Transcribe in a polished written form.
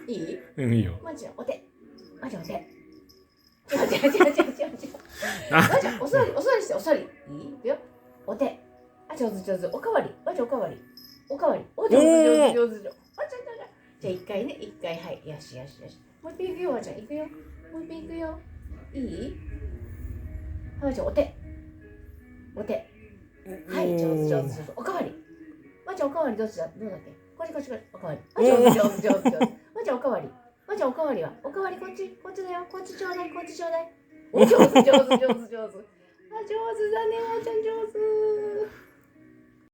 いい？うん、いいよ。まーちゃんお手。まーちゃんお手。違う。まーちゃんお座りしてお座り。いい？いくよ。お手。あ、上手。おかわり。まーちゃんおかわり。お上手。まーちゃんじゃあ一回ね、一回はい。よし。もう一遍いくよ、まーちゃん。いくよ。もう一遍いくよ。いい？まーちゃんお手。はい、上手。おかわり。まーちゃんおかわりどうだっけ？こっち。おかわり。あ、上手。まーちゃんおかわり。まーちゃんおかわりは？おかわりこっちだよ。こっちちょうだい。お、上手。あ、上手だね、まーちゃん上手。